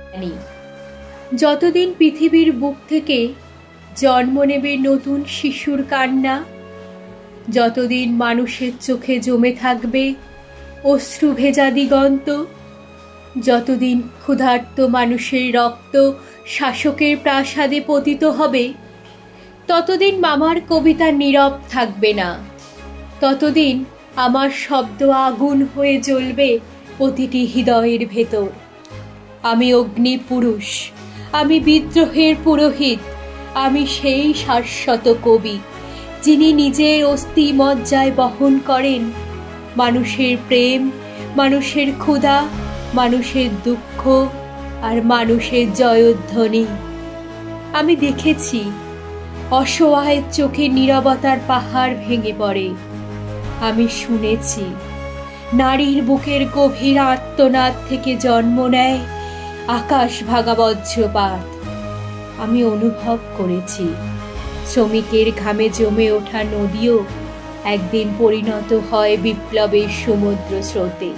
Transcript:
জানি যতদিন পৃথিবীর বুক থেকে জন্ম নেবে নতুন শিশুর কান্না, যতদিন মানুষের চোখে জমে থাকবে অশ্রু ভেজা দিগন্ত, যতদিন ক্ষুধার্ত মানুষের রক্ত শাসকের প্রাসাদে পতিত হবে, ততদিন মামার কবিতা নীরব থাকবে না। ততদিন আমার শব্দ আগুন হয়ে জ্বলবে প্রতিটি হৃদয়ের ভেতর। আমি অগ্নি পুরুষ, আমি বিদ্রোহের পুরোহিত, আমি সেই শাশ্বত কবি যিনি নিজের অস্থি মজ্জায় বহন করেন মানুষের প্রেম, মানুষের ক্ষুধা, মানুষের দুঃখ আর মানুষের জয়ধ্বনি। আমি দেখেছি অসহায়ের চোখে নীরবতার পাহাড় ভেঙে পড়ে। আমি শুনেছি নারীর বুকের গভীর আর্তনাদ থেকে জন্ম নেয় আকাশ ভাঙা বজ্রপাত। আমি অনুভব করেছি শ্রমিকের ঘামে জমে ওঠা নদীও একদিন পরিণত হয় বিপ্লবের সমুদ্র স্রোতে।